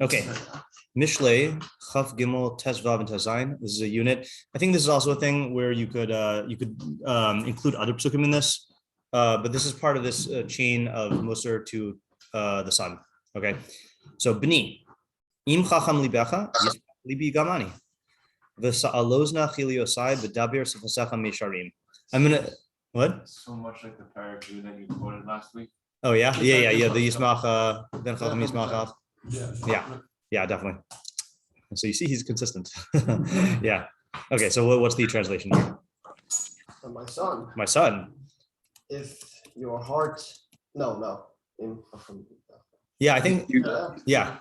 Okay. Mishlei, Chaf Gimel, Tezvav, and Tezain. This is a unit. I think this is also a thing where you could include other pesukim in this, but this is part of this chain of Musar to the son. Okay, so Bni, Im Chacham Libecha, Libi Gamani, V'Sa'alozna Chiliosai, V'Dabir Sefasecha Mesharim. I'm gonna what? So much like the paragraph that you quoted last week. Oh yeah. The Yismach, then Chacham Yismach. Yeah, definitely. So you see, he's consistent. Yeah. Okay. So what's the translation here? My son. If your heart, Yeah, I think. Yeah.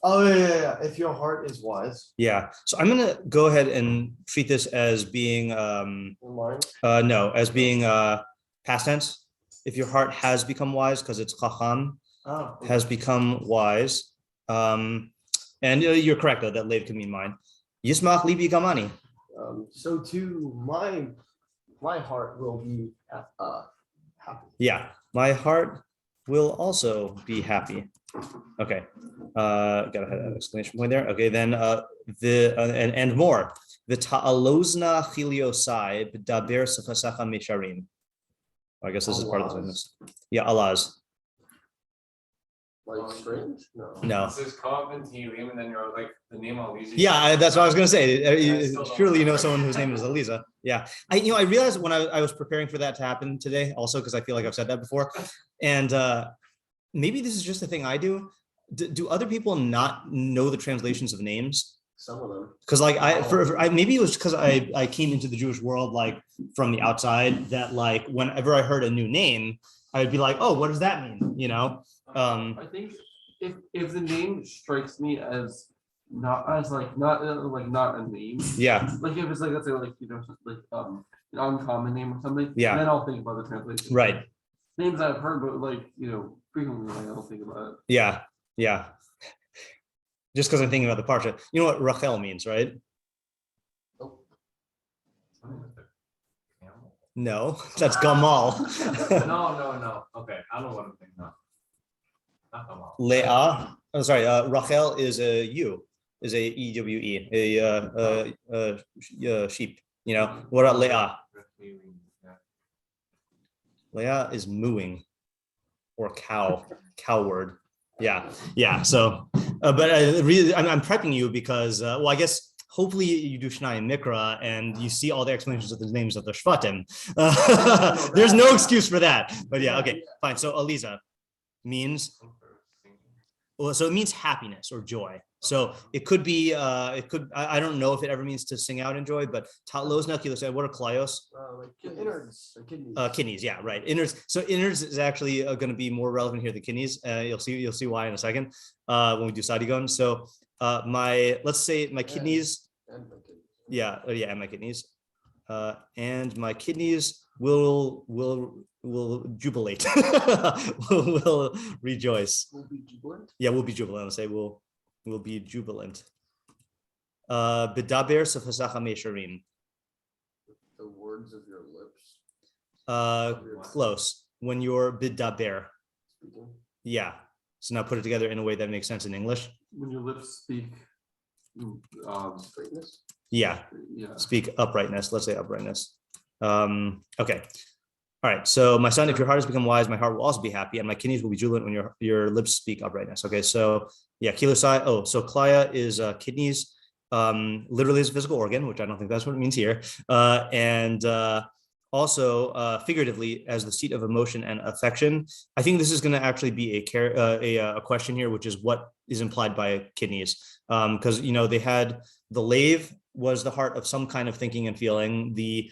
Oh yeah. If your heart is wise. Yeah. So I'm gonna go ahead and treat this as being as being past tense. If your heart has become wise, because it's chacham, has become wise. And you're correct though, that leiv can mean mine. Yismach libi gamani. So too, my heart will be happy. Yeah, my heart will also be happy. Okay, gotta have an exclamation point there. Okay, then and more. The ta'alozna chiliosai b'daber sefasecha mesharim. I guess this is part of the sentence. Yeah, Allah's. Like strange? No. It says Kav and Tehillim, and then you're like the name Aliza. Yeah, that's what I was gonna say. Surely you know someone whose name is Aliza. Yeah, I realized when I was preparing for that to happen today, also because I feel like I've said that before, and maybe this is just a thing I do. Do other people not know the translations of names? Some of them. Because like maybe it was because I came into the Jewish world like from the outside, that like whenever I heard a new name, I'd be like, oh, what does that mean? I think if the name strikes me as not a name. Yeah. Like if it's like, let's say like an uncommon name or something. Yeah. Then I'll think about the translation. Right. Names I've heard, but frequently I don't think about it. Yeah. Yeah. Just because I'm thinking about the parsha. You know what Rachel means, right? No, that's Gamal. No. Okay, I don't know what I'm thinking of. Not Gamal. Leah. Oh, sorry. Rachel is a ewe, is a EWE, a sheep. What about Leah? Leah is mooing, or cow word. Yeah. So, but I'm prepping you because, I guess hopefully you do Shnai and Mikra and you see all the explanations of the names of the Shvatim. There's no excuse for that. But yeah, okay, fine. So Aliza means, so it means happiness or joy. So it could be, I don't know if it ever means to sing out in joy, but ta'los nakilos, what are klayos? Like innards or kidneys. Kidneys, yeah, right. Innards. So innards is actually going to be more relevant here than kidneys. You'll see why in a second when we do sadigon. So let's say my kidneys. And my kidneys. Yeah, and my kidneys. And my kidneys will jubilate. will rejoice. Will be jubilant. Yeah, we'll be jubilant. I'll say we'll be jubilant. Bedaber sefasecha mesharim. The words of your lips. Close. When you're bedaber. Speaking. Yeah. So now put it together in a way that makes sense in English. When your lips speak, Straightness. Yeah. Speak uprightness. Let's say uprightness. Okay. All right. So my son, if your heart has become wise, my heart will also be happy, and my kidneys will be jubilant when your lips speak uprightness. Okay. So yeah, kilosai. Oh, so klaya is kidneys. Literally is a physical organ, which I don't think that's what it means here. And also figuratively as the seat of emotion and affection. I think this is going to actually be a question here, which is what is implied by kidneys, because they had the leiv was the heart of some kind of thinking and feeling. The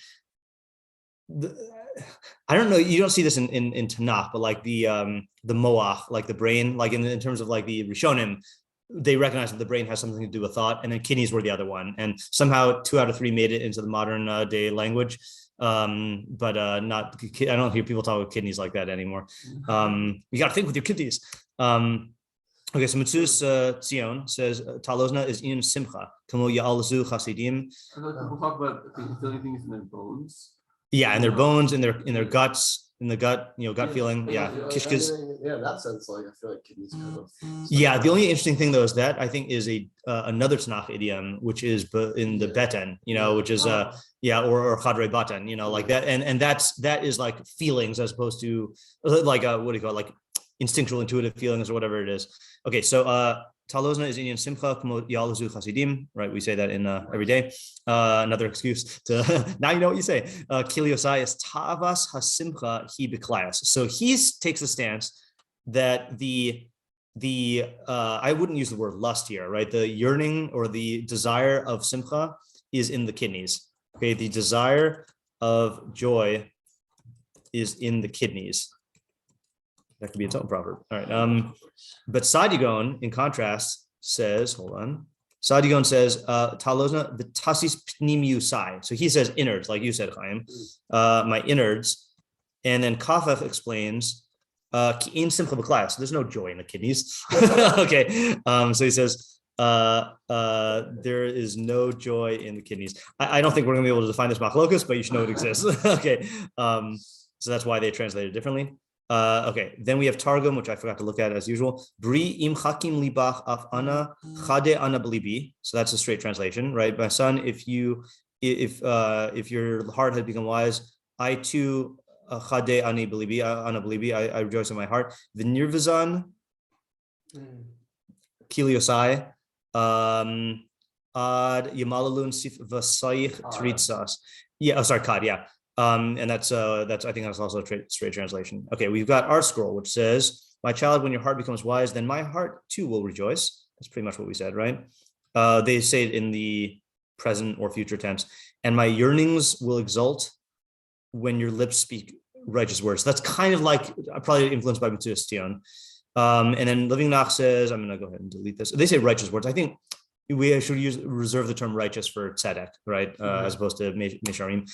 I don't know, you don't see this in Tanakh, but like the moach, like the brain, like in terms of like the Rishonim, they recognize that the brain has something to do with thought, and then kidneys were the other one, and somehow 2 out of 3 made it into the modern day language. But not, I don't hear people talk about kidneys like that anymore. You got to think with your kidneys. Okay, so Metzudas ציון says talozna is in simcha. Kamo ya'alazu chasidim. I feel like people talk about feeling things in their bones. Yeah, and their bones, in their guts, in the gut, gut feeling. Yeah, in that sense, like I feel like kidneys kind of. Yeah, the only interesting thing though is that I think is another Tanakh idiom, which is in the beten, which is or chadrei batan, like that, and that is like feelings as opposed to like what do you call it, like instinctual, intuitive feelings or whatever it is. Okay, so talozna is inyan simcha k'mo yalazu chasidim, right? We say that in every day. Another excuse to now you know what you say. Kiliosai is tavas hasimcha hi b'klayas. So he takes the stance that the I wouldn't use the word lust here, right? The yearning or the desire of simcha is in the kidneys. Okay, the desire of joy is in the kidneys. That could be its own proverb. All right. But Sadigon, in contrast, says, hold on. Sadigon says, talozna v'tasis pnimiu sai. So he says innards, like you said, Chaim, my innards. And then Kafach explains, in simcha b'klayas. So there's no joy in the kidneys. Okay. So he says, there is no joy in the kidneys. I don't think we're going to be able to define this machlokus, but you should know it exists. Okay. So that's why they translate it differently. Okay, then we have Targum, which I forgot to look at as usual. Bri im chakim libach af ana chade ana blibi. So that's a straight translation, right? My son, if your heart had become wise, I too chade ani blibi ana blibi. I rejoice in my heart. The nirvazan kiliosai ad yamalalun sif vasayich tritzas. Yeah, sorry, kad. Yeah. And that's I think that's also a straight translation. Okay, we've got our scroll, which says, "My child, when your heart becomes wise, then my heart too will rejoice." That's pretty much what we said, right? They say it in the present or future tense. And my yearnings will exult when your lips speak righteous words. That's kind of like probably influenced by Metzudas ציון. And then Living Nach says, I'm going to go ahead and delete this. They say righteous words. I think we should reserve the term righteous for tzedek, right? As opposed to mesharim.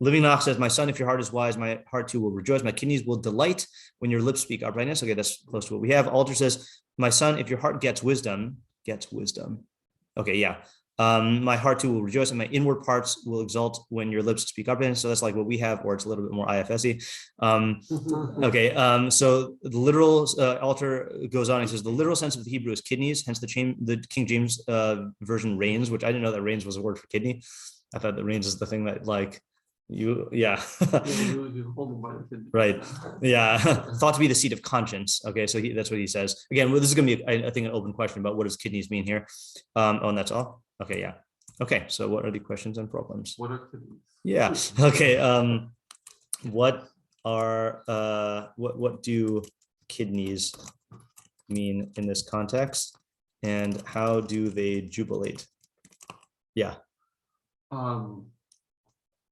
Living Nach says, my son, if your heart is wise, my heart too will rejoice. My kidneys will delight when your lips speak uprightness. Okay, that's close to what we have. Alter says, my son, if your heart gets wisdom. Okay, yeah. My heart too will rejoice, and my inward parts will exult when your lips speak uprightness. So that's like what we have, or it's a little bit more IFSy. Okay, so the literal Alter goes on. He says the literal sense of the Hebrew is kidneys. Hence the King James version reins, which I didn't know that reins was a word for kidney. I thought that reins is the thing that like. Right. Yeah. Thought to be the seat of conscience. Okay. So that's what he says. Again, this is going to be, I think, an open question about what does kidneys mean here. And that's all. Okay. Yeah. Okay. So what are the questions and problems? What are kidneys? Yeah. Okay. What do kidneys mean in this context, and how do they jubilate? Yeah.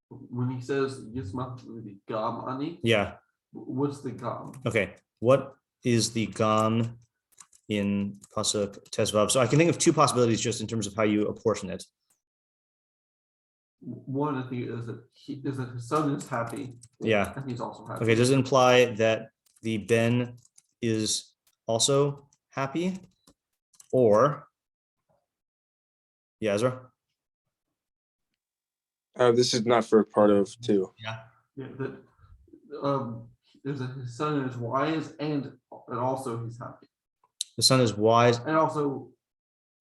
When he says Yismach the Gam Ani, yeah. What's the Gam? Okay. What is the Gam in Pasuk Tezvav? So I can think of two possibilities just in terms of how you apportion it. One, I think, is that his son is happy. Yeah. And he's also happy. Okay. Does it imply that the Ben is also happy? Or, yeah, Ezra? This is not for part of two. Yeah. That there's his son is wise, and also he's happy. The son is wise, and also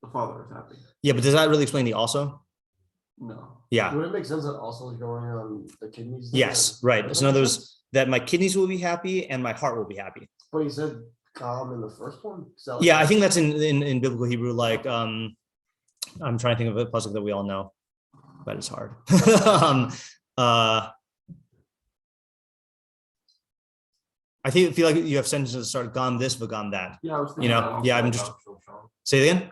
the father is happy. Yeah, but does that really explain the also? No. Yeah. Would it make sense that also is going on the kidneys? Yes, right. So in other words, that my kidneys will be happy and my heart will be happy. But he said calm in the first one. Yeah, I think that's in biblical Hebrew. Like, I'm trying to think of a pasuk that we all know. But it's hard. I feel like you have sentences that start gam this, but gam that. Yeah, I was yeah. I'm just say it again.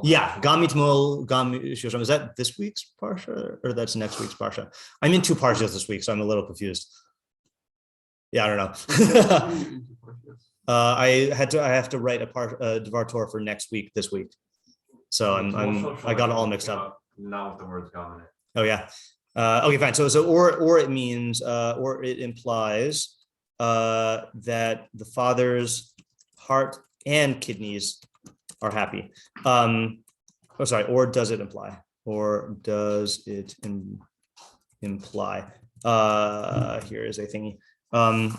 Yeah, gam mitmol, gam shosham. Is that this week's parsha or that's next week's parsha? I'm in two parshas this week, so I'm a little confused. Yeah, I don't know. I have to write a Dvar Torah for next week this week, so I got it all mixed up. Not with the words gone in it. Oh yeah. Okay, fine. So or it means or it implies that the father's heart and kidneys are happy. Or does it imply? Or does it imply? Here is a thingy.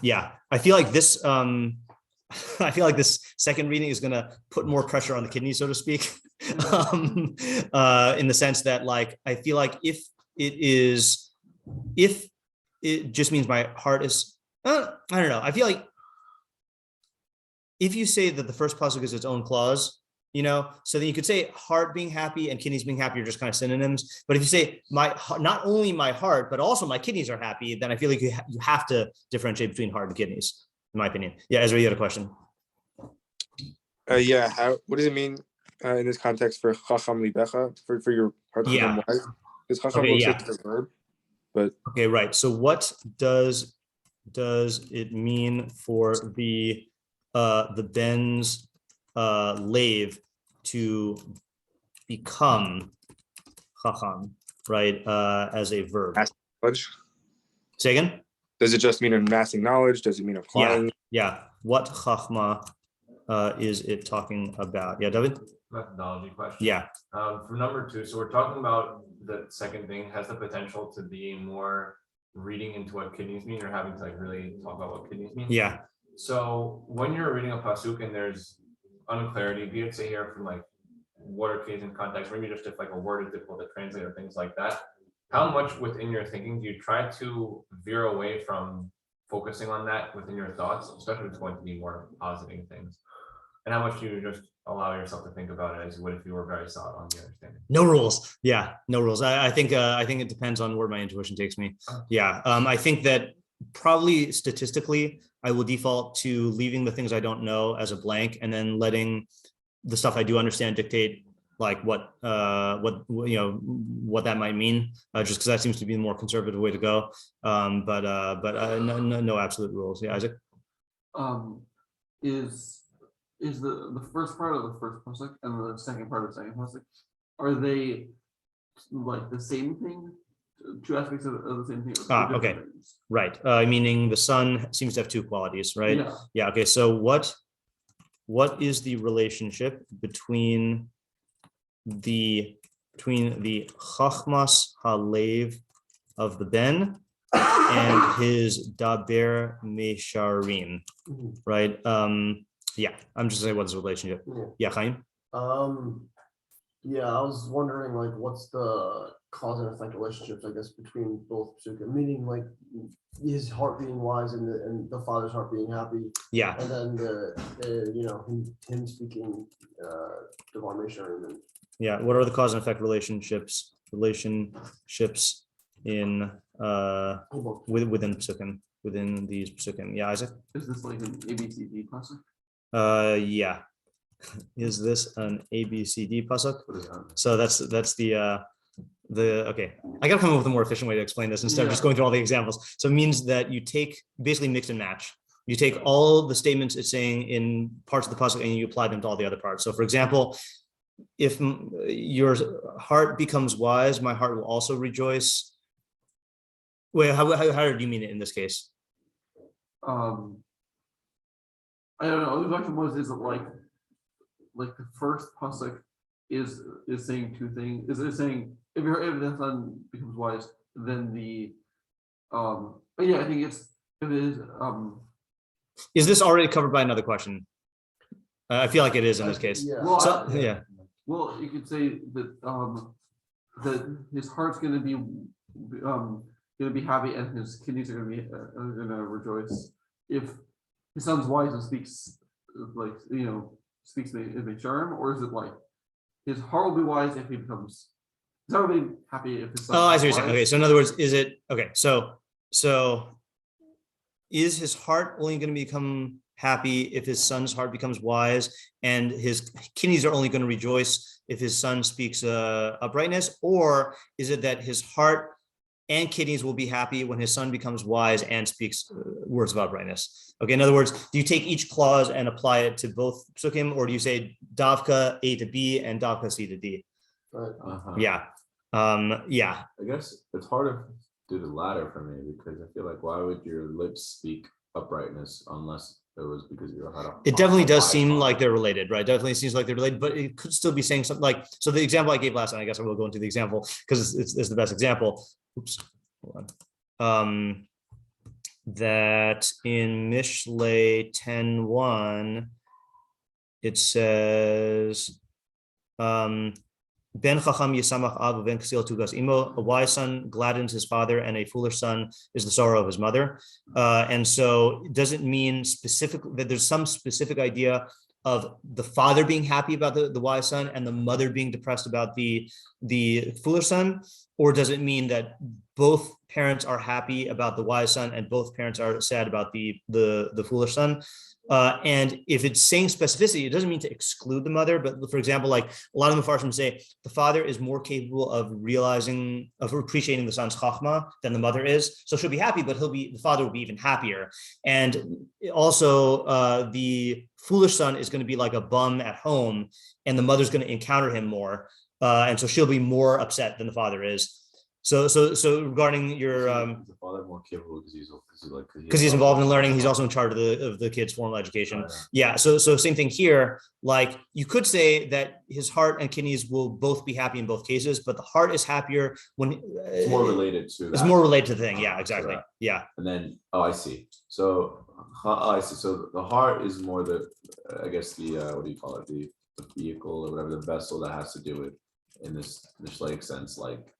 Yeah, I feel like this. I feel like this second reading is going to put more pressure on the kidney, so to speak, in the sense that, like, I feel like if it just means my heart is, I don't know. I feel like if you say that the first pasuk is its own clause, so then you could say heart being happy and kidneys being happy are just kind of synonyms. But if you say not only my heart, but also my kidneys are happy, then I feel like you have to differentiate between heart and kidneys, in my opinion. Yeah, Ezra, you had a question. Yeah. What does it mean in this context for chacham libecha, for your heart to become wise? Because chacham looks like a verb, but okay, right. So what does it mean for the ben's lave to become chacham, right? As a verb. knowledge. Say again? Does it just mean amassing knowledge? Does it mean applying? Yeah. What chachma is it talking about? Yeah, David? Methodology question. Yeah. For number 2, so we're talking about the second thing has the potential to be more reading into what kidneys mean, or having to like really talk about what kidneys mean. Yeah. So when you're reading a pasuk and there's unclarity, be it say here from like what are keys in context, maybe just if like a word is difficult to translate or things like that, how much within your thinking do you try to veer away from focusing on that within your thoughts, especially if it's going to be more positive things? And how much do you just allow yourself to think about it as you would if you were very solid on the understanding? No rules. Yeah, no rules. I think it depends on where my intuition takes me. Yeah. I think that probably statistically, I will default to leaving the things I don't know as a blank, and then letting the stuff I do understand dictate like what that might mean, just because that seems to be the more conservative way to go. But no absolute rules. Yeah, Isaac. Is the first part of the first pasuk and the second part of the second pasuk, are they like the same thing? Two aspects of the same thing? Okay. Things? Right. Meaning the sun seems to have two qualities, right? Yeah. Okay. So what is the relationship between the chachmas halev of the ben and his daber mesharim, right? Yeah, I'm just saying what's the relationship. Yeah, Chaim? Yeah, I was wondering like what's the cause and effect relationships, I guess, between both pesukim, meaning like his heart being wise and the father's heart being happy. Yeah. And then him speaking divine Mesharim. Yeah, what are the cause and effect relationships in within pesukim, within these pesukim? Yeah, Isaac? Is this like an ABCD pasuk? Yeah. Is this an ABCD pasuk? So that's the okay. I gotta come up with a more efficient way to explain this instead of just going through all the examples. So it means that you take basically mix and match. You take all the statements it's saying in parts of the pasuk and you apply them to all the other parts. So for example, if your heart becomes wise, my heart will also rejoice. Wait, how do you mean it in this case? I don't know. The question was, is it like the first pasuk is saying two things? Is it saying if the son becomes wise, then the but yeah, I think it is. Is this already covered by another question? I feel like it is in this case. Yeah. Well, well, you could say that that his heart's going to be happy and his kidneys are going to rejoice if his son's wise and speaks speaks in the charm, or is it like his heart will be wise if he becomes? He's not really happy if his son. Oh, I see what you're saying. Okay, so in other words, is it okay? So is his heart only going to become happy if his son's heart becomes wise, and his kidneys are only going to rejoice if his son speaks uprightness, or is it that his heart and kidneys will be happy when his son becomes wise and speaks words of uprightness? Okay, in other words, do you take each clause and apply it to both pesukim, or do you say davka A to B and davka C to D? Yeah. Yeah. I guess it's harder to do the latter for me, because I feel like why would your lips speak uprightness unless it was because you had a. It definitely does seem like they're related, right? Definitely seems like they're related, but it could still be saying something like, so the example I gave last time, I guess I will go into the example because it's the best example. Oops. that in Mishlei 10:1, it says, Ben Chacham Yisamach Av Ben Kasil Tugas Imo. A wise son gladdens his father, and a foolish son is the sorrow of his mother. And so it doesn't mean specifically that there's some specific idea of the father being happy about the wise son and the mother being depressed about the foolish son, or does it mean that both parents are happy about the wise son and both parents are sad about the foolish son? And if it's saying specificity, it doesn't mean to exclude the mother, but for example, like a lot of the meforshim say, the father is more capable of appreciating the son's chachma than the mother is. So she'll be happy, but the father will be even happier. And also the foolish son is going to be like a bum at home, and the mother's going to encounter him more. And so she'll be more upset than the father is. So regarding your the father more capable because he's involved in learning, he's also in charge of the kids' formal education. Yeah. So same thing here. Like you could say that his heart and kidneys will both be happy in both cases, but the heart is happier when it's more related to that. It's more related to the thing. Yeah, exactly. Yeah. And then I see. So I see. So the heart is more I guess the what do you call it? The vehicle or whatever, the vessel that has to do with in this Mishlei sense, like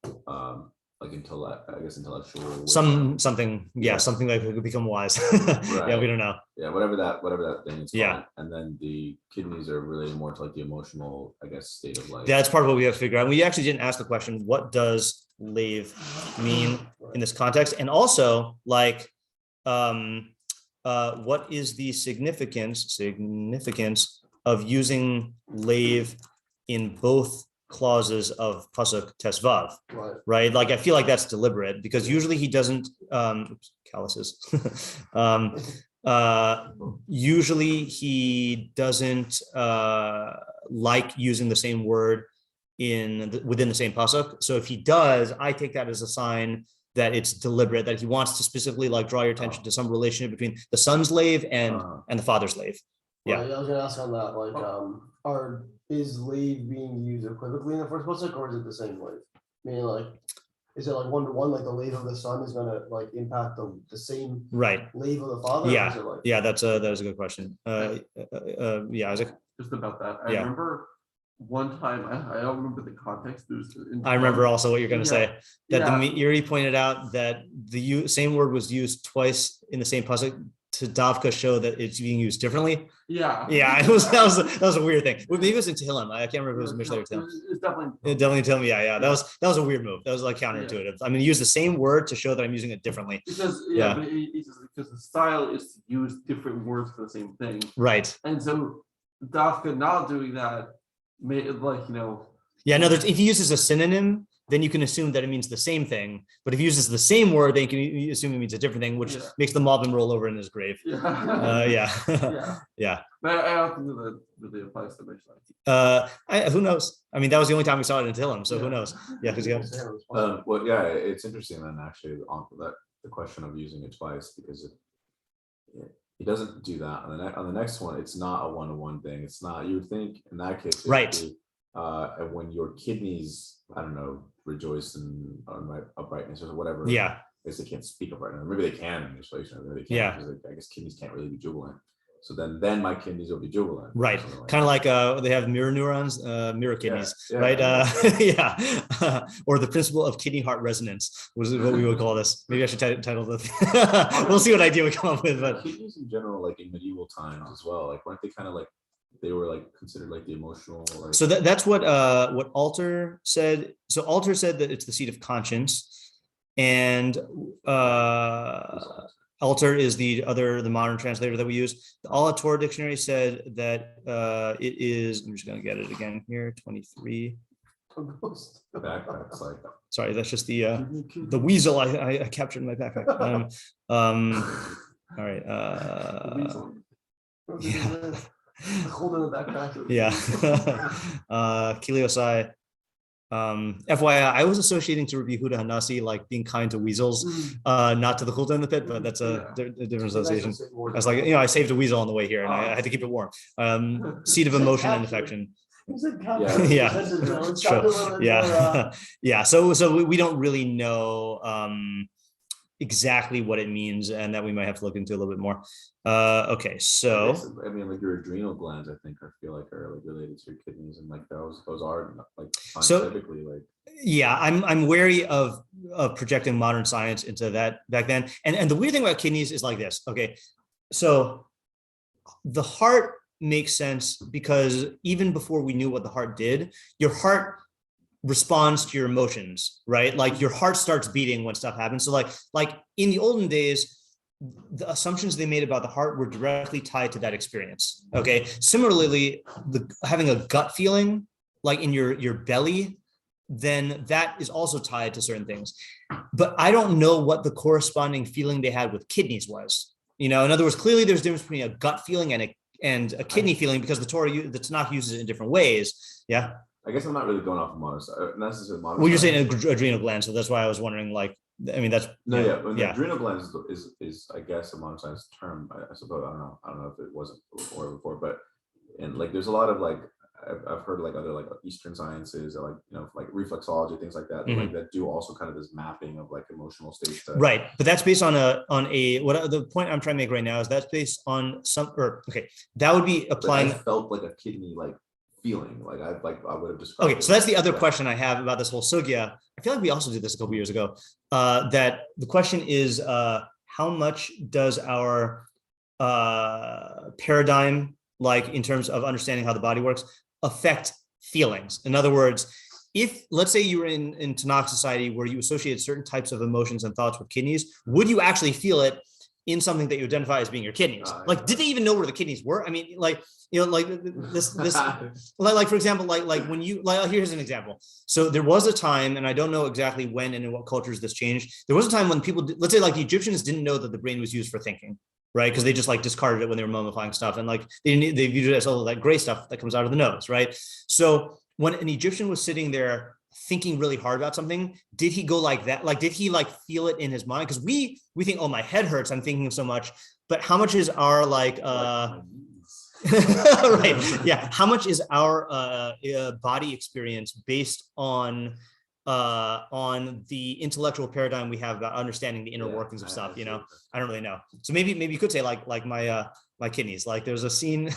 intellectual. Something like we could become wise. Right. Yeah, we don't know. Yeah, whatever that thing is. Yeah. And then the kidneys are related more to like the emotional, I guess, state of life. That's part of what we have to figure out. We actually didn't ask the question, what does lave mean in this context? And also like what is the significance of using lave in both clauses of pasuk tesvav, right? Like I feel like that's deliberate because usually he doesn't calluses. Usually he doesn't like using the same word within the same pasuk. So if he does, I take that as a sign that it's deliberate, that he wants to specifically like draw your attention to some relationship between the son's lave and the father's lave. Yeah. I was gonna ask on that, like, is lave being used equivocally in the first pasuk, or is it the same lave? Meaning, like, is it like 1-to-1, like the lave of the son is gonna like impact the same lave of the father? Yeah, or is it like, that is a good question. Yeah, Isaac. Just about that. I remember one time. I don't remember the context. I remember also what you're going to say. That you already pointed out that the same word was used twice in the same pasuk to Davka show that it's being used differently. Yeah. That was a weird thing. Maybe it was in Tehillim. I can't remember if it was Mishlei or Tehillim. It's definitely Tehillim. Yeah. That was a weird move. That was like counterintuitive. I'm going to use the same word to show that I'm using it differently. Because because the style is to use different words for the same thing. Right. And so Davka not doing that made it if he uses a synonym, then you can assume that it means the same thing. But if he uses the same word, then you can assume it means a different thing, which makes the Malbim roll over in his grave. Yeah. But I don't think that really applies to Mishlei. Who knows? I mean, that was the only time we saw it in Tehillim, so who knows? Yeah, because it's interesting then actually on the question of using it twice, because he doesn't do that on the next one. It's not a 1-to-1 thing. It's not. You would think in that case, and when your kidneys, I don't know, rejoice in uprightness or whatever. Yeah. I guess they can't speak uprightness. Maybe they can in this place. Maybe they can. Because I guess kidneys can't really be jubilant. So then my kidneys will be jubilant. Right. Kind of like they have mirror neurons, mirror kidneys, right? Or the principle of kidney heart resonance was what we would call this. Maybe I should title this. We'll see what idea we come up with. But kidneys in general, like in medieval times as well, like weren't they kind of like they were like considered like the emotional? Like... So that's what Alter said. So Alter said that it's the seat of conscience, and Alter is the modern translator that we use. The All Torah dictionary said that it is. I'm just going to get it again here. 23. Backpacks like. Sorry, that's just the weasel I captured in my backpack. All right. Holding the backpack. Yeah. Kiliosai. FYI, I was associating to Rabbi Yehuda Hanasi like being kind to weasels, not to the chulta in the pit, but that's a different association. I was like, I saved a weasel on the way here, and I had to keep it warm. Seed of emotion and affection. Yeah. So we don't really know exactly what it means, and that we might have to look into a little bit more. Okay, so I mean, like your adrenal glands, I think, I feel like are like related to your kidneys, and like those are like scientifically like. Yeah, I'm wary of projecting modern science into that back then. And the weird thing about kidneys is like this. Okay, so the heart makes sense because even before we knew what the heart did, your heart responds to your emotions, right? Like your heart starts beating when stuff happens. So like in the olden days, the assumptions they made about the heart were directly tied to that experience. Okay. Similarly, having a gut feeling like in your belly, then that is also tied to certain things. But I don't know what the corresponding feeling they had with kidneys was. In other words, clearly there's a difference between a gut feeling and a kidney feeling because the Tanakh uses it in different ways. Yeah. I guess I'm not really going off of modern, not necessarily modern. Well, you're saying adrenal glands, so that's why I was wondering. Like, I mean, that's The adrenal glands is I guess a modern science term. I suppose I don't know if it wasn't before, but and like there's a lot of like I've heard like other like Eastern sciences or like like reflexology, things like that, like that do also kind of this mapping of like emotional states. Right, but that's based on a what the point I'm trying to make right now is that's based on that would be applying. I felt like a kidney like feeling like I would have described. Okay, so that's the other question I have about this whole sugya. I feel like we also did this a couple years ago. That the question is how much does our paradigm, like in terms of understanding how the body works, affect feelings? In other words, if let's say you were in Tanakh society where you associated certain types of emotions and thoughts with kidneys, would you actually feel it in something that you identify as being your kidneys? Like, did they even know where the kidneys were? I mean, like this like for example, like when you here's an example. So there was a time, and I don't know exactly when and in what cultures this changed. There was a time when people, let's say like the Egyptians didn't know that the brain was used for thinking, right? Because they just like discarded it when they were mummifying stuff, and like they viewed it as all of that gray stuff that comes out of the nose, right? So when an Egyptian was sitting there thinking really hard about something, did he go like that? Like, did he like feel it in his mind? Because we think, oh, my head hurts, I'm thinking so much. But how much is our like right? Yeah. How much is our body experience based on the intellectual paradigm we have about understanding the inner workings of stuff? I don't really know. So maybe you could say like my kidneys. Like there's a scene.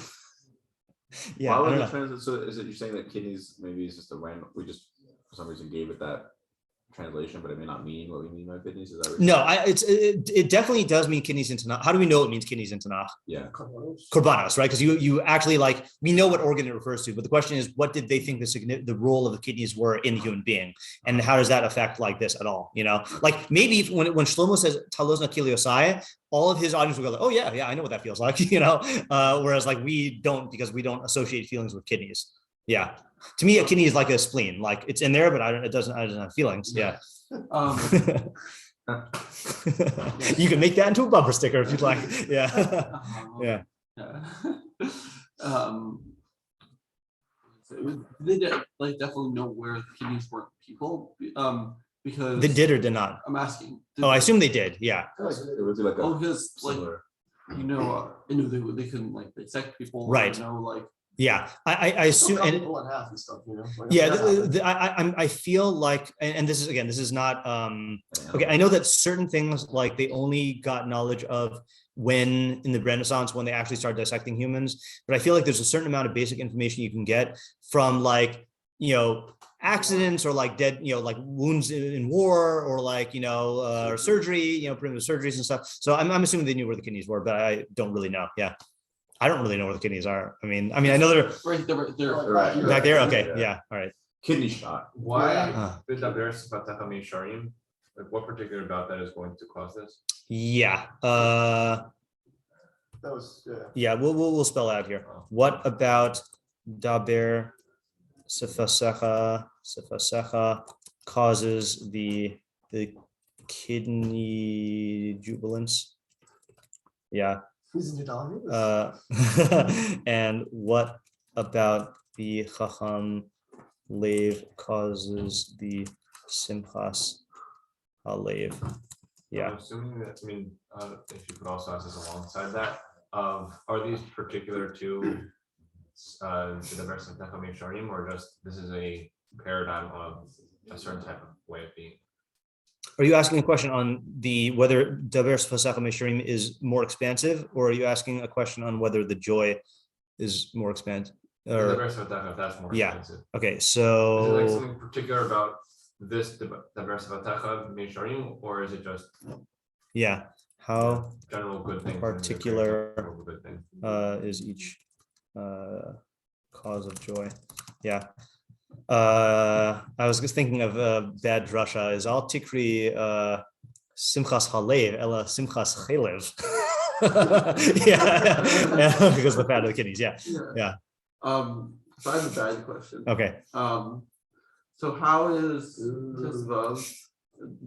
Yeah. Why would translate? So is it you're saying that kidneys maybe is just a random? We just for some reason gave it that translation, but it may not mean what we mean by kidneys. Is that no? It definitely does mean kidneys in Tanakh. How do we know it means kidneys in Tanakh? Yeah, korbanos, right? Because you actually like we know what organ it refers to, but the question is, what did they think the role of the kidneys were in the human being, and how does that affect like this at all? Like maybe when Shlomo says talozna kiliosai, all of his audience will go like, oh yeah, I know what that feels like, whereas like we don't, because we don't associate feelings with kidneys. Yeah. To me, a kidney is like a spleen. Like it's in there, but it doesn't have feelings. Yeah. You can make that into a bumper sticker if you'd like. Yeah. Yeah. They definitely know where the kidneys were people. Because they did or did not. I'm asking. I assume they did. Yeah. It would be like because similar. They couldn't like dissect people. Right. Yeah, I assume, and stuff, I feel like, and this is not okay. I know that certain things like they only got knowledge of when in the Renaissance, when they actually started dissecting humans. But I feel like there's a certain amount of basic information you can get from like accidents or like dead, like wounds in war or like or surgery, primitive surgeries and stuff. So I'm assuming they knew where the kidneys were, but I don't really know. Yeah. I don't really know where the kidneys are. I mean, I know they're right back there. Okay, yeah, all right. Kidney shot. Why did like what particular about that is going to cause this? Yeah. That was yeah. We'll spell out here. What about daber sefasecha causes the kidney jubilance? Yeah. And what about the Chacham Lev causes the Simchas Halev? Yeah. I'm assuming that, if you could also ask this alongside that, are these particular to the diverse Sharim, or just this is a paradigm of a certain type of way of being? Are you asking a question on whether Daber Sfasach HaMesharim is more expansive, or are you asking a question on whether the joy is more expansive? That's more expensive. Okay, Is so it like something particular about this Daber Mesharim, or is it just how general good things? Particular is each cause of joy? Yeah. I was just thinking of bad drasha is al tikri simchas halev ela simchas chelev. yeah, because the fat of the kidneys. Yeah. So I have a bad question. Okay. So how is Tesvav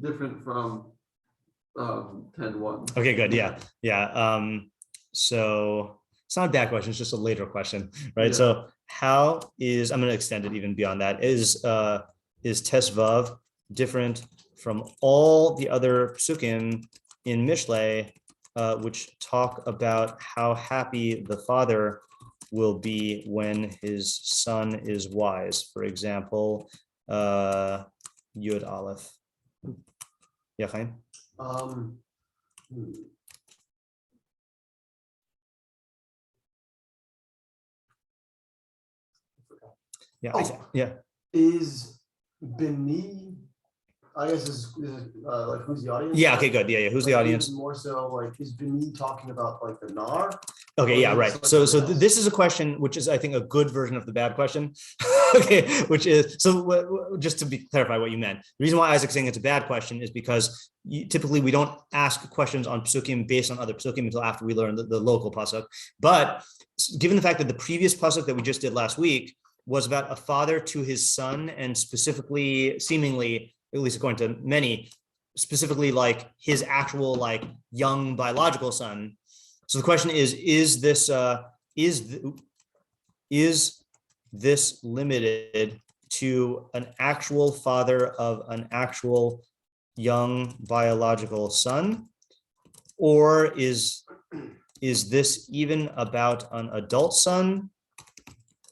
different from 10:1? Okay, good. Yeah. So it's not a bad question, it's just a later question, right? Yeah. So how is, I'm going to extend it even beyond that, is Tesvav different from all the other pesukim in Mishlei, which talk about how happy the father will be when his son is wise? For example, Yud Aleph. Yeah, Chaim? Is Beni, I guess is like who's the audience? Yeah, okay, good. Yeah. Who's the audience? More so like is Beni talking about like the Nar? Okay, yeah, right. So this is a question which is, I think, a good version of the bad question. Okay, which is, so just to clarify what you meant. The reason why Isaac's saying it's a bad question is because typically we don't ask questions on pesukim based on other pesukim until after we learn the local pasuk. But given the fact that the previous pasuk that we just did last week was about a father to his son, and specifically, seemingly, at least according to many, specifically like his actual like young biological son. So the question is this limited to an actual father of an actual young biological son, or is this even about an adult son?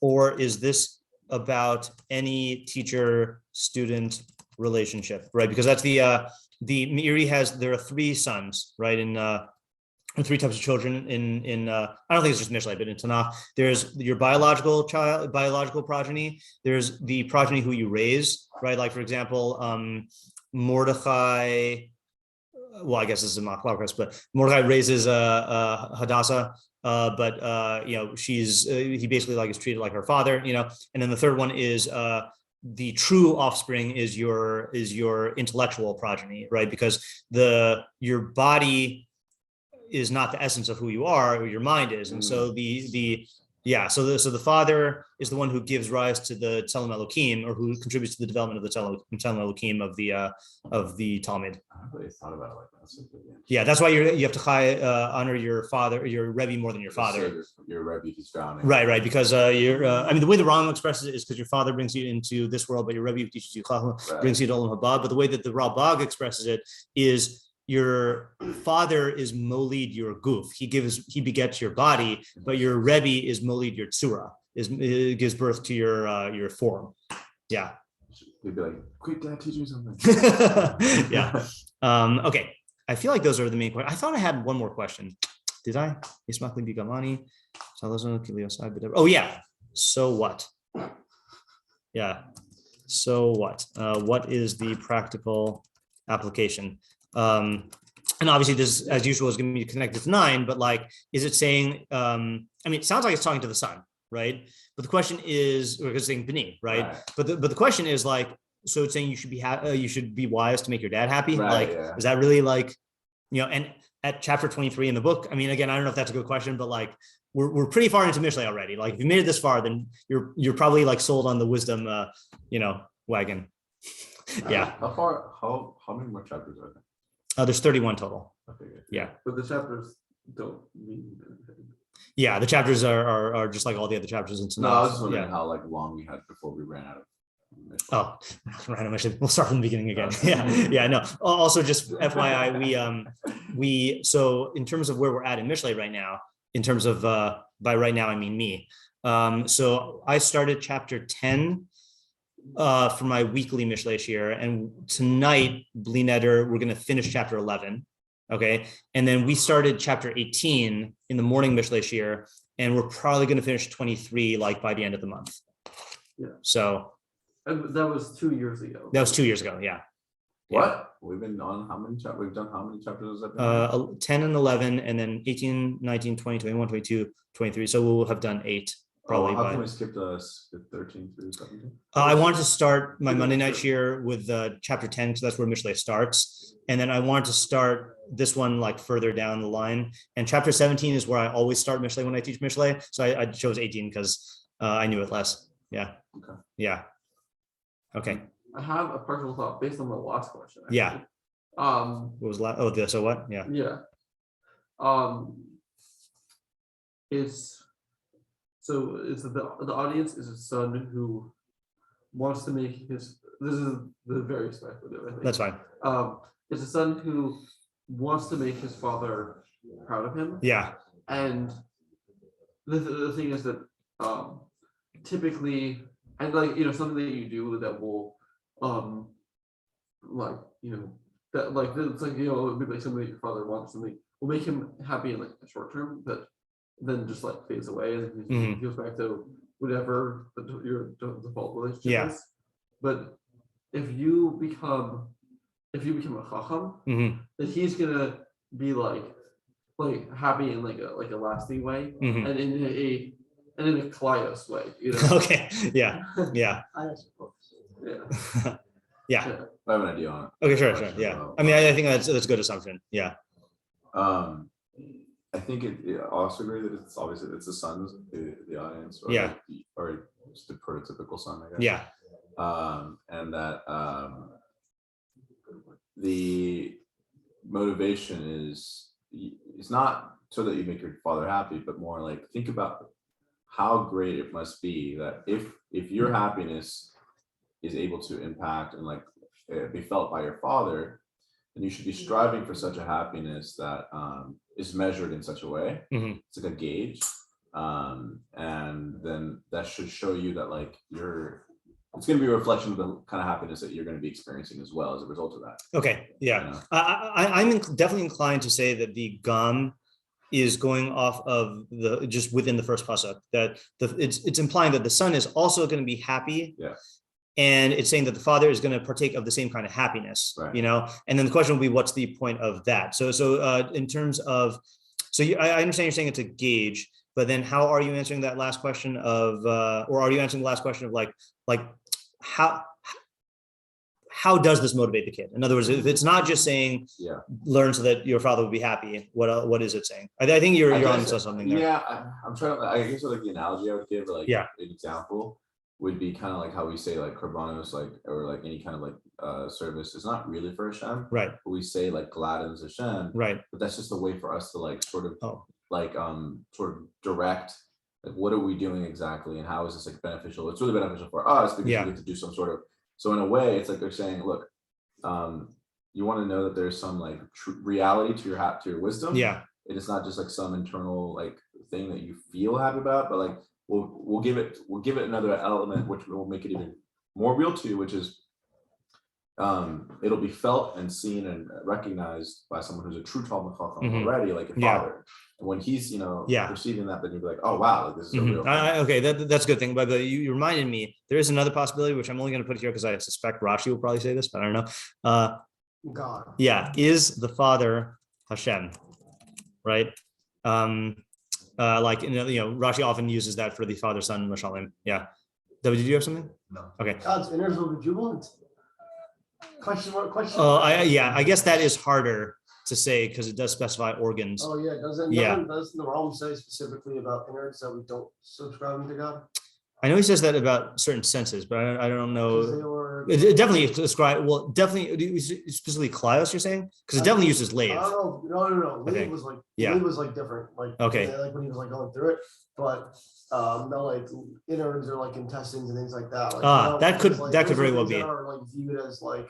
Or is this about any teacher-student relationship, right? Because that's the Meiri has, there are three sons, right? In three types of children in I don't think it's just Mishlei, but in Tanakh, there's your biological progeny. There's the progeny who you raise, right? Like for example, Mordechai. Well, I guess this is a Machshavah, but Mordechai raises Hadassah. But he basically like is treated like her father, and then the third one is the true offspring is your intellectual progeny, right? Because your body is not the essence of who you are, or your mind is, and so so the father is the one who gives rise to the Tzelem Elokim, or who contributes to the development of the Tzelem Elokim of the Talmud. I really thought about it like that. So yeah, that's why you have to honor your father, your Rebbe, more than your father. Your Rebbe, he's drowning. Right, because the way the Rambam expresses it is because your father brings you into this world, but your Rebbe teaches you brings you to Olam Haba. But the way that the Rambam expresses it is your father is molid your goof. He begets your body, but your Rebbe is molid your tzura. Gives birth to your form. Yeah. He'd be like, quick, Dad, teach me something. Yeah. Okay. I feel like those are the main questions. I thought I had one more question. Did I? Oh yeah. So what? Yeah. So what? What is the practical application? And obviously this, as usual, is going to be connected to 9, but like, is it saying, it sounds like it's talking to the son, right? But the question is, or it's saying B'ni, right? But the question is like, so it's saying you should be wise to make your dad happy. Is that really like, and at chapter 23 in the book, again, I don't know if that's a good question, but like, we're pretty far into Mishlei already. Like if you made it this far, then you're probably like sold on the wisdom, wagon. Yeah. How many more chapters are there? There's 31 total. Okay. Yeah. But the chapters don't mean anything. Yeah, the chapters are just like all the other chapters in Synopsis. No, I was just wondering how long we had before we ran out of Mishlei. Oh, ran out of Mishlei. We'll start from the beginning again. Yeah, no. Also, just FYI, so in terms of where we're at in Mishlei right now, in terms of by right now I mean me. So I started chapter 10 for my weekly Mishlei shiur, and tonight, Bli Neder, we're going to finish chapter 11. Okay, and then we started chapter 18 in the morning Mishlei shiur, and we're probably going to finish 23 like by the end of the month. Yeah. So. And that was 2 years ago. That was 2 years ago. Yeah. What? We've been on how many chapters? We've done how many chapters? Has that been? 10 and 11, and then 18, 19, 20, 21, 22, 23. So we'll have done 8 probably. How come we skipped 13 through 17? I wanted to start my Monday night shiur with chapter 10, because that's where Mishlei starts. And then I wanted to start this one like further down the line. And chapter 17 is where I always start Mishlei when I teach Mishlei. So I chose 18 because I knew it less. Yeah. Okay. Yeah. Okay. I have a personal thought based on the last question. Actually. Yeah. What was last? Oh, so what? Yeah. Yeah. It's the audience is a son who wants to make his. This is the very speculative, I think. That's fine. It's a son who wants to make his father proud of him. Yeah. And the thing is that typically, and like something that you do that will like that like it's like maybe like something that your father wants something will make him happy in like the short term, but then just like fades away and he goes back to whatever your default relationship is. But if you become a chacham, then he's gonna be like happy in like a lasting way, and in a kaios way, Okay. Yeah. Yeah. Yeah. Yeah. I have an idea on it. Okay. Sure. Yeah. I mean, I think that's a good assumption. Yeah. I think I also agree that it's obviously it's the sons, the audience, or Yeah. or just the prototypical son, I guess. Yeah. And that the motivation is not so that you make your father happy, but more like think about how great it must be that if your happiness is able to impact and like be felt by your father, then you should be striving for such a happiness that is measured in such a way. It's like a gauge, and then that should show you that like it's going to be a reflection of the kind of happiness that you're going to be experiencing as well as a result of that. Okay. Yeah. I'm definitely inclined to say that the gum is going off of just within the first pasuk, that it's implying that the son is also going to be happy. Yeah. And it's saying that the father is going to partake of the same kind of happiness, right. And then the question will be, what's the point of that? So in terms of, I understand you're saying it's a gauge, but then how are you answering that last question of, or are you answering the last question of like how does this motivate the kid? In other words, if it's not just saying, learn so that your father will be happy, what is it saying? I think you're on to something there. Yeah, I'm trying to, I guess like the analogy I would give, like an example would be kind of like how we say like korbanos, like, or like any kind of like service is not really for Hashem, right? But we say like gladdens Hashem, right? But that's just a way for us to like sort of sort of direct like what are we doing exactly and how is this like beneficial? It's really beneficial for us because we get to do some sort of, so in a way it's like they're saying, look, you want to know that there's some like reality to your wisdom. Yeah. It is not just like some internal like thing that you feel happy about, but like we'll give it another element which will make it even more real to you, which is it'll be felt and seen and recognized by someone who's a true Talmud Chacham already, like your father. And when he's perceiving that, then you'll be like, oh wow, like this is a real thing. Okay, that's a good thing. But you reminded me, there is another possibility which I'm only going to put here because I suspect Rashi will probably say this, but I don't know. God. Yeah, is the Father Hashem, right? Like Rashi often uses that for the Father, Son, Mashalim. Yeah. David, did you have something? No. Okay. God's innards will be jubilant. Question. I guess that is harder to say because it does specify organs. Oh yeah, doesn't the Rambam say specifically about innards that we don't subscribe to God? I know he says that about certain senses, but I don't know. It definitely describe. Well, definitely specifically Klios. You're saying because it definitely uses lathe. I don't know. No. Lathe was like lathe was like different. Like like when he was like going through it, but no, like innards or like intestines and things like that. Like, that could very well be. That are like viewed as like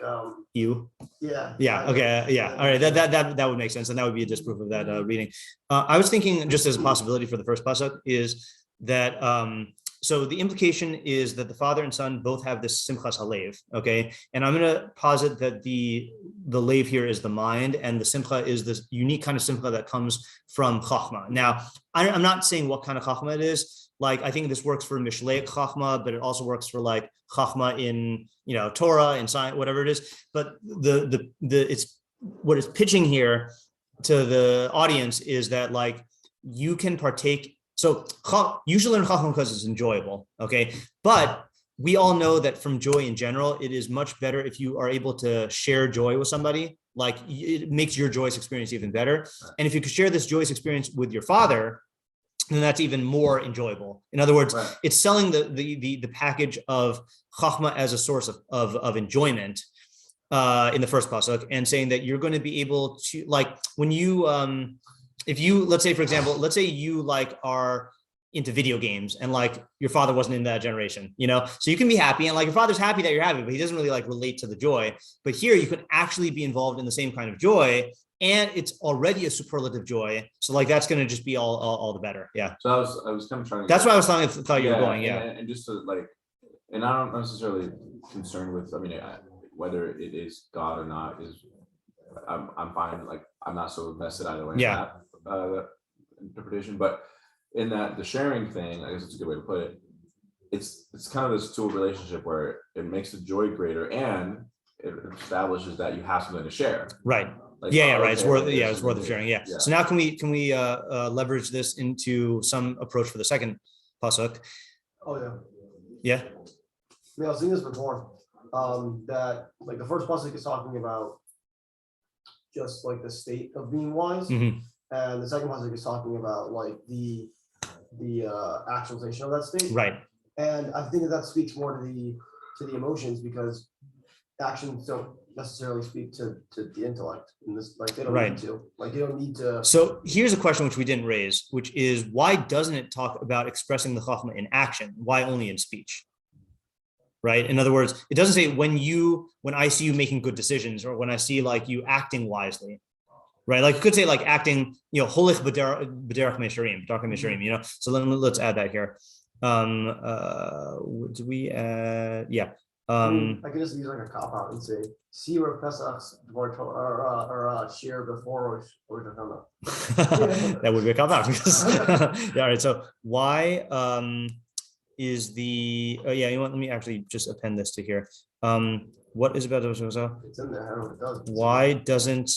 you. Yeah. Yeah. Okay. Yeah. All right. That would make sense, and that would be a disproof of that reading. I was thinking just as a possibility for the first pasuk is that so the implication is that the father and son both have this simchas halev, okay? And I'm going to posit that the lev here is the mind, and the simcha is this unique kind of simcha that comes from chachma. Now, I'm not saying what kind of chachma it is. Like, I think this works for Mishlei chachma, but it also works for like chachma in, Torah and science, whatever it is. But it's what it's pitching here to the audience is that like you can partake. So you should learn chachma because it's enjoyable, okay? But we all know that from joy in general, it is much better if you are able to share joy with somebody. Like, it makes your joyous experience even better. And if you could share this joyous experience with your father, then that's even more enjoyable. In other words, it's selling the package of chachma as a source of enjoyment in the first pasuk, and saying that you're going to be able to, like, when you if you, let's say, for example, let's say you like are into video games and like your father wasn't in that generation, so you can be happy and like your father's happy that you're happy, but he doesn't really like relate to the joy. But here you can actually be involved in the same kind of joy, and it's already a superlative joy. So like that's going to just be all the better. Yeah. So I was kind of trying to. That's why I was thought you were going. Yeah. And just to like, and I'm not necessarily concerned with. I mean, whether it is God or not is, I'm fine. Like, I'm not so invested either way. Yeah. In that interpretation, but in that the sharing thing, I guess it's a good way to put it. It's kind of this dual relationship where it makes the joy greater and it establishes that you have something to share. Right. Like, right. It's worth of sharing. Yeah. So now can we leverage this into some approach for the second pasuk? Oh yeah. Yeah. I was seeing this before. That like the first pasuk is talking about just like the state of being wise, and the second pasuk is talking about like the actualization of that state. Right. And I think that speaks more to the emotions, because actions don't necessarily speak to the intellect in this, like they don't need to, like you don't need to. So here's a question which we didn't raise, which is, why doesn't it talk about expressing the chachma in action? Why only in speech? Right. In other words, it doesn't say when I see you making good decisions, or when I see like you acting wisely. Right. Like, you could say like acting, holich b'derech mesharim, so let's add that here. Do we add? Yeah. I could just use like a cop out and say shiur pesach's or shiur before or that would be a cop out because yeah. All right. So why is the let me actually just append this to here. What is about those? It's in there. I don't know what it does. Why doesn't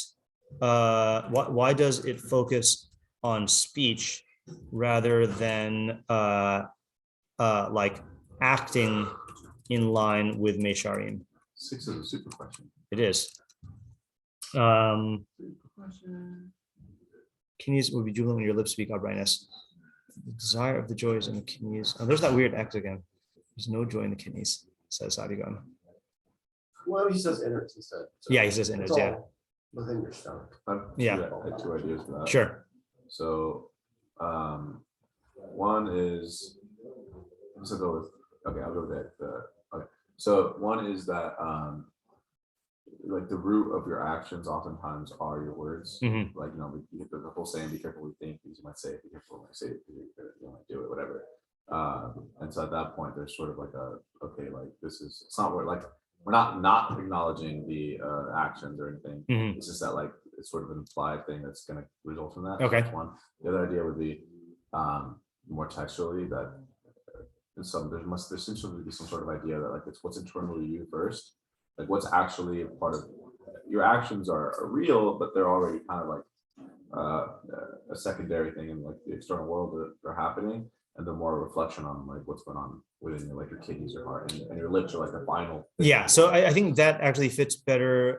why does it focus on speech rather than like acting in line with mesharim? 6 is a super question. It is. Kidneys will be jubilant when your lips speak uprightness. The desire of the joys in the kidneys. Oh, there's that weird X again. There's no joy in the kidneys, says Sadigan. Well, he says innards instead. So yeah, he says innards. Yeah. Within your stomach. I had 2 ideas for that. Sure. So, one is, I'll go with that. Okay. So one is that, like the root of your actions oftentimes are your words. Like, the whole saying, be careful what you think, because you might say it, be careful when you say it, because you might do it, whatever. And so at that point, there's sort of like it's not where, like, we're not acknowledging the actions or anything. It's just that like it's sort of an implied thing that's going to result from that. Okay. That's one. The other idea would be more textually that there seems to be some sort of idea that like it's what's internally you first, like what's actually a part of your actions are real, but they're already kind of like a secondary thing in like the external world that are happening. And the more reflection on like what's going on within your, like your kidneys, your heart, and your lips are like the final. Yeah, so I think that actually fits better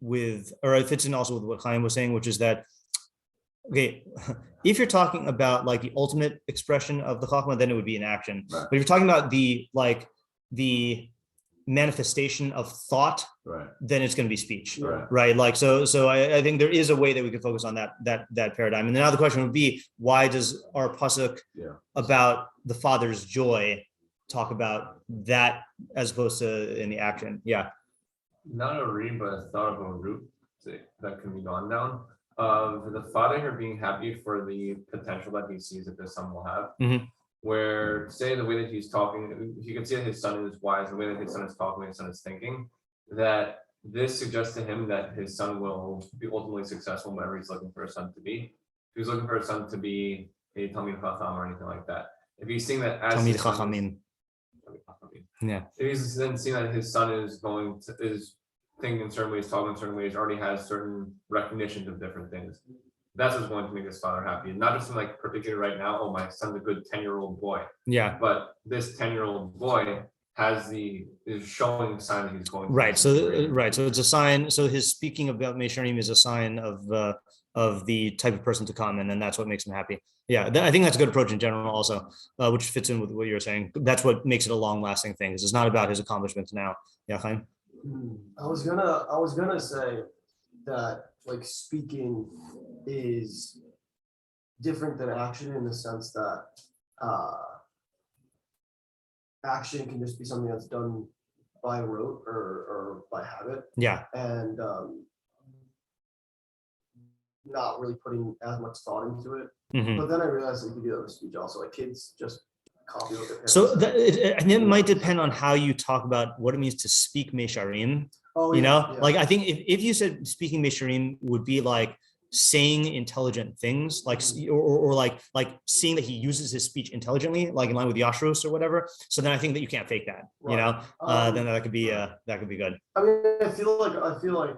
it fits in also with what Chaim was saying, which is that, okay, if you're talking about like the ultimate expression of the chachma, then it would be an action. Right. But if you're talking about the manifestation of thought, then it's going to be speech, right? Like so I think there is a way that we could focus on that paradigm. And then now the question would be, why does our pasuk about the father's joy talk about that as opposed to in the action? Not a read, but a thought of a route that can be gone down. The father here being happy for the potential that he sees that the son will have. where say the way that he's talking, you can see that his son is wise, the way that his son is talking, his son is thinking, that this suggests to him that his son will be ultimately successful whenever he's looking for a son to be. If he's looking for a son to be a Talmid Chacham or anything like that. If he's seeing that as Talmid Chachamim. Yeah. If he's then seeing that his son is thinking in certain ways, talking in certain ways, already has certain recognitions of different things. That's what's going to make his father happy. Not just in like particularly right now, oh, my son's a good 10-year-old boy. Yeah. But this 10-year-old boy is showing a sign that he's going to right. So it's a sign. So his speaking about Mesharim is a sign of the type of person to come, and then that's what makes him happy. Yeah, I think that's a good approach in general, also, which fits in with what you're saying. That's what makes it a long-lasting thing. Because it's not about his accomplishments now. Yeah, Chaim? I was gonna say that like speaking is different than action in the sense that action can just be something that's done by rote or by habit. Yeah. And not really putting as much thought into it. Mm-hmm. But then I realized that you could do that with speech also. Like kids just copy what their parents So say. and it might depend on how you talk about what it means to speak Mesharim. Oh, you yeah, know, yeah. like I think if you said speaking Mesharim would be like saying intelligent things, like or like seeing that he uses his speech intelligently, like in line with Yashrus or whatever. So then I think that you can't fake that. Right. You know, then that could be good. I mean, I feel like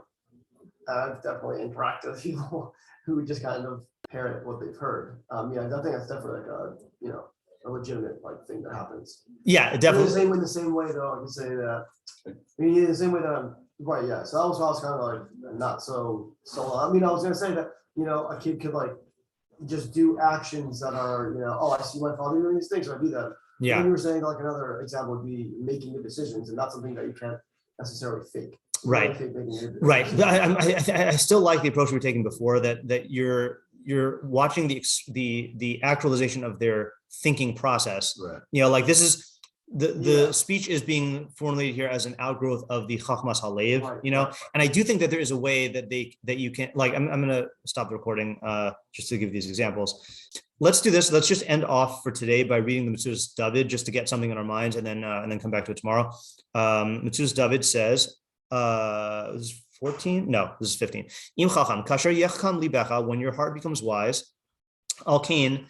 I've definitely interacted with people who just kind of parrot what they've heard. I think that's definitely like a legitimate like thing that happens. Yeah, definitely. In the same way though, I can say that. I mean, in the same way that I'm right. Yeah. So I was kind of like not so. I mean, I was gonna say that a kid could like just do actions that are oh, I see my father doing these things, so I do that. Yeah. And you were saying like another example would be making the decisions, and that's something that you can't necessarily fake. Right. Right. I still like the approach we were taking before that you're watching the actualization of their thinking process. Right. Like this is the speech is being formulated here as an outgrowth of the Chachmas Halev, right. And I do think that there is a way that you can like I'm gonna stop the recording just to give these examples. Let's do this. Let's just end off for today by reading the Metzudas David just to get something in our minds and then come back to it tomorrow. Metzudas David says, this is 14? No, this is 15. Im chacham, kasher yecham libecha, when your heart becomes wise, al kain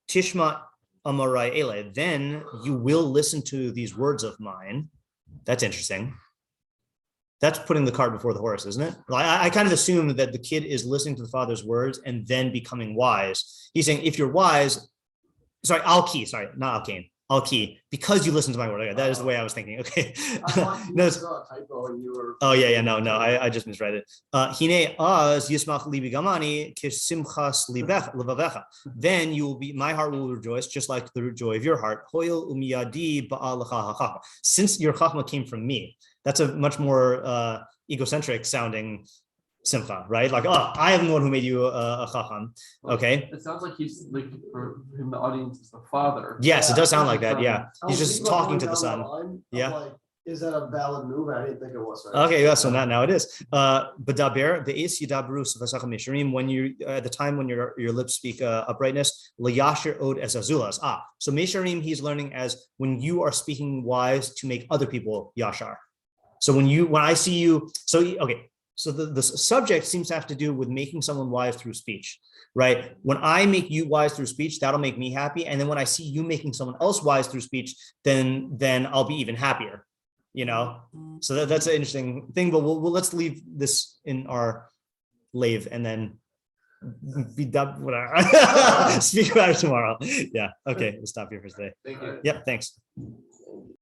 tishma amarai ele, then you will listen to these words of mine. That's interesting. That's putting the cart before the horse, isn't it? I kind of assume that the kid is listening to the father's words and then becoming wise. He's saying, if you're wise, not al-kain. Al-ki, because you listen to my word. Okay, that is the way I was thinking. Okay. No, saw a typo and you were. Oh yeah. No. I just misread it. Hine az yismach libi gamani kisimchas libavecha. Then you will be. My heart will rejoice, just like the joy of your heart. Hoil umiyadi ba'alacha. Since your chachma came from me, that's a much more egocentric sounding simcha, right? Like, oh, I am the one who made you a chacham. Okay. It sounds like he's like for him, the audience is the father. Yes, it does sound like that. Yeah, he's just talking to the son. Yeah. Like, is that a valid move? I didn't think it was. Right? Okay, yeah. So now it is. B'daber ve'is yidabru sefasach misharim. When you at the time when your lips speak uprightness, layashir od es azulas. So misharim he's learning as when you are speaking wise to make other people yashar. So when I see you, okay. So the subject seems to have to do with making someone wise through speech, right? When I make you wise through speech, that'll make me happy. And then when I see you making someone else wise through speech, then I'll be even happier, So that's an interesting thing. But let's leave this in our lave and then be done. Whatever. Speak about it tomorrow. Yeah. Okay. We'll stop here for today. Thank you. Yep. Thanks.